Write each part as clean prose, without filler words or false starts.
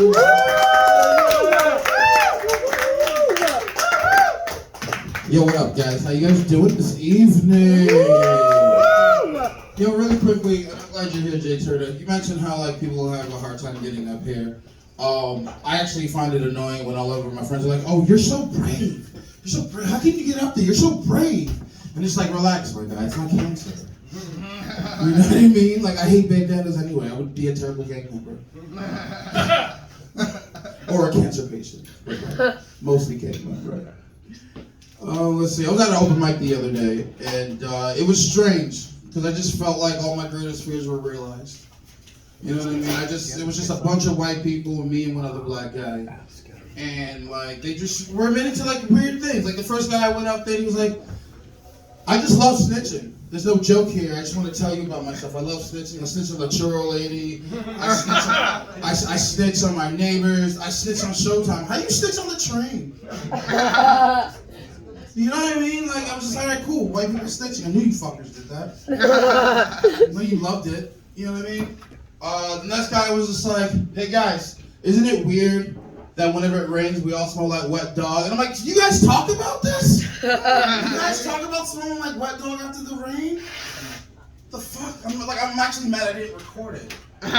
Yo, what up, guys? How you guys doing this evening? Yo, really quickly, I'm glad you're here, Jay Turner. You mentioned how like people have a hard time getting up here. I actually find it annoying when all over my friends are like, "Oh, you're so brave. You're so brave. How can you get up there? You're so brave." And it's like, relax, my guy. It's not cancer. You know what I mean? Like, I hate bandanas anyway. I would be a terrible gang member. Or a cancer patient. Mostly gang member. Let's see. I was at an open mic the other day, and it was strange because I just felt like all my greatest fears were realized. You know what I mean? It was just a bunch of white people and me and one other black guy, and like they just were admitting to like weird things. Like the first guy I went up there, he was like, "I just love snitching. There's no joke here. I just want to tell you about myself. I love snitching. I snitch on the churro lady. I snitch on my neighbors. I snitch on Showtime. How you snitch on the train?" You know what I mean? Like, I was just like, alright, cool. White people snitching. I knew you fuckers did that. I know you loved it. You know what I mean? The next guy was just like, "Hey guys, isn't it weird that whenever it rains, we all smell like wet dog?" And I'm like, "You guys talk about this? You guys talk about smelling like wet dog after the rain? The fuck?" I'm actually mad I didn't record it. You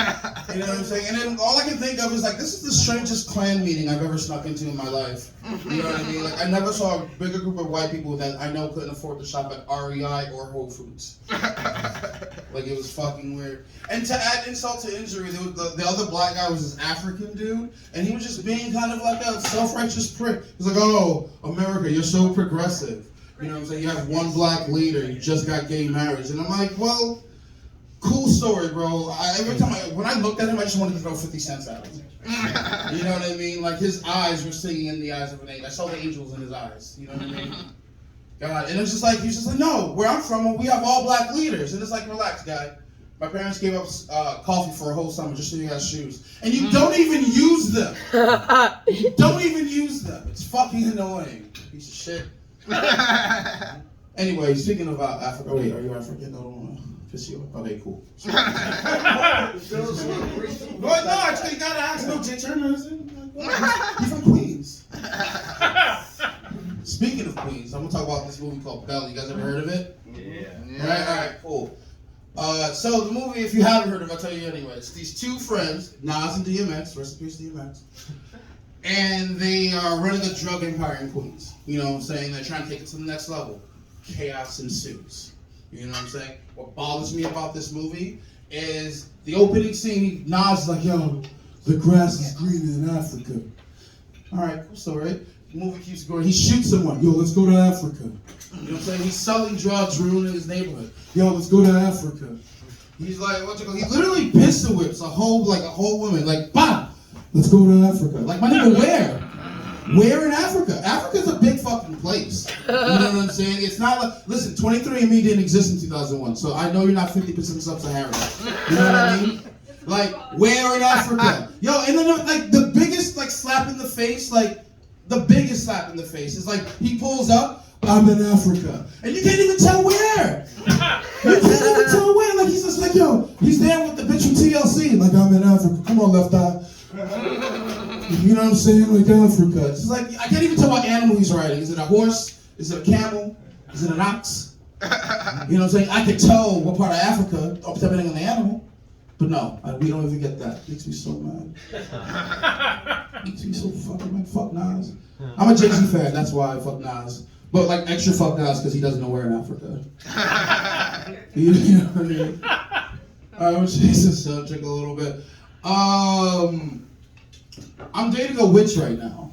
know what I'm saying? And then all I can think of is like, this is the strangest Klan meeting I've ever snuck into in my life. You know what I mean? Like, I never saw a bigger group of white people that I know couldn't afford to shop at REI or Whole Foods. Like, it was fucking weird. And to add insult to injury, the other black guy was this African dude, and he was just being kind of like a self-righteous prick. He's like, "Oh, America, you're so progressive. You know what I'm saying? You have one black leader, you just got gay marriage." And I'm like, well, cool story, bro. Every time when I looked at him, I just wanted to throw 50 cents at him. You know what I mean? Like, his eyes were singing in the eyes of an angel. I saw the angels in his eyes. You know what I mean? God, and it was just like, he's just like, "No, where I'm from, we have all black leaders." And it's like, relax, guy. My parents gave up coffee for a whole summer just so you got shoes. And you don't even use them. You don't even use them. It's fucking annoying. Piece of shit. Anyway, speaking of Africa, wait, are you African? No. Okay, cool. No, actually, you gotta ask. No, Jay Turner isn't. He's from Queens. Speaking of Queens, I'm gonna talk about this movie called Belle. You guys ever heard of it? Yeah. All right, cool. So the movie, if you haven't heard of it, I'll tell you anyway. It's these two friends, Nas and DMX, rest in peace DMX, and they are running a drug empire in Queens. You know what I'm saying? They're trying to take it to the next level. Chaos ensues. You know what I'm saying? What bothers me about this movie is the opening scene. Nas is like, "Yo, the grass is greener in Africa." All right, cool story. The movie keeps going. He shoots someone. "Yo, let's go to Africa." You know what I'm saying? He's selling drugs, ruining his neighborhood. "Yo, let's go to Africa." He's like, he literally pistol whips a whole woman. Like, "Bah, let's go to Africa." Like, my nigga, where? Where in Africa? Africa's a big fucking place. You know what I'm saying? It's not like, listen, 23andMe didn't exist in 2001, so I know you're not 50% sub-Saharan. You know what I mean? Like, where in Africa? Yo, and then like the biggest like slap in the face, like the biggest slap in the face is like he pulls up, "I'm in Africa," and you can't even tell where. You can't even tell where. Like he's just like, yo, he's there with the bitch from TLC. Like, "I'm in Africa. Come on, left eye." You know what I'm saying? Like, Africa. It's like, I can't even tell what animal he's riding. Is it a horse? Is it a camel? Is it an ox? You know what I'm saying? I could tell what part of Africa, depending on the animal. But no, we don't even get that. It makes me so mad. It makes me so fucking mad. Fuck Nas. I'm a Jay-Z fan, that's why I fuck Nas. But like extra fuck Nas because he doesn't know where in Africa. You know what I mean? Alright, we'll change the subject a little bit. I'm dating a witch right now.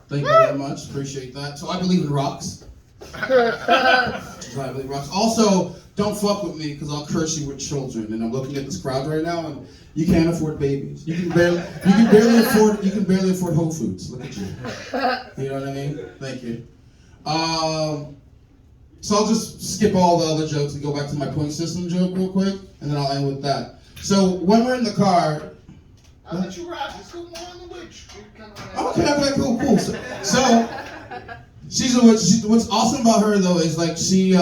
Thank you very much. Appreciate that. So I believe in rocks. Also, don't fuck with me because I'll curse you with children. And I'm looking at this crowd right now, and you can't afford babies. You can barely afford Whole Foods. Look at you. You know what I mean? Thank you. So I'll just skip all the other jokes and go back to my point system joke real quick, and then I'll end with that. So when we're in the car. I'll let you rock. Let's go more on the witch. Okay, cool. So she's a witch. What's awesome about her though is like she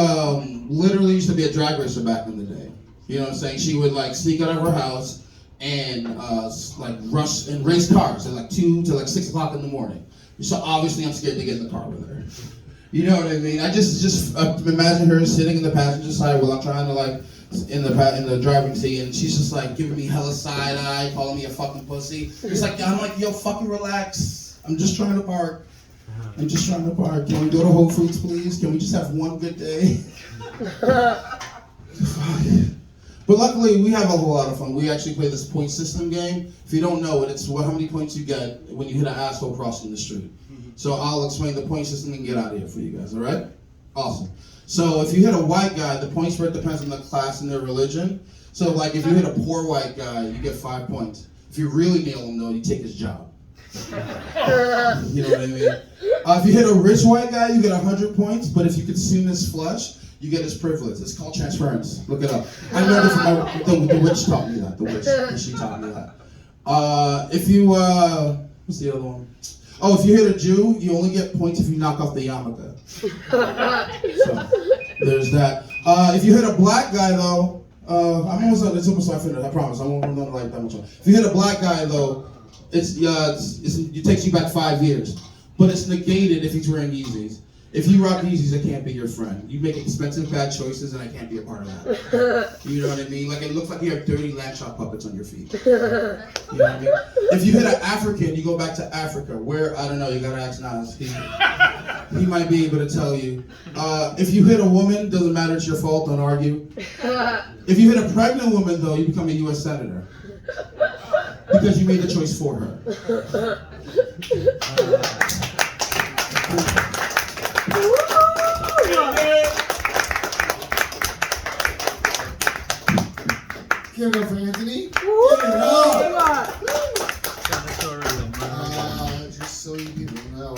literally used to be a drag racer back in the day. You know what I'm saying? She would like sneak out of her house, and like rush and race cars at like 2 to like 6 o'clock in the morning. So obviously I'm scared to get in the car with her. You know what I mean? I just imagine her sitting in the passenger side while I'm trying to like in the driving seat, and she's just like giving me hella side eye, calling me a fucking pussy. It's like I'm like, yo, fucking relax. I'm just trying to park. I'm just trying to park. Can we go to Whole Foods, please? Can we just have one good day? But luckily, we have a whole lot of fun. We actually play this point system game. If you don't know it, it's how many points you get when you hit an asshole crossing the street. So I'll explain the point system and get out of here for you guys, all right? Awesome. So if you hit a white guy, the point spread depends on the class and their religion. So like if you hit a poor white guy, you get 5 points. If you really nail him though, you take his job. You know what I mean? If you hit a rich white guy, you get 100 points, but if you consume his flesh, you get his privilege. It's called transference. Look it up. I learned it from the witch taught me that. The witch, she taught me that. If you, what's the other one? Oh, if you hit a Jew, you only get points if you knock off the yarmulke. So, there's that. If you hit a black guy, though, it's almost I finished, I promise. I won't like that much. If you hit a black guy, though, it takes you back 5 years. But it's negated if he's wearing Yeezys. If you rock Yeezys, I can't be your friend. You make expensive bad choices, and I can't be a part of that. You know what I mean? Like, it looks like you have dirty Landshark puppets on your feet. You know what I mean? If you hit an African, you go back to Africa. Where, I don't know, you gotta ask Nas. He might be able to tell you. If you hit a woman, doesn't matter, it's your fault, don't argue. If you hit a pregnant woman, though, you become a U.S. Senator. Because you made the choice for her. Give it up for Anthony. Give it up. Just so you know.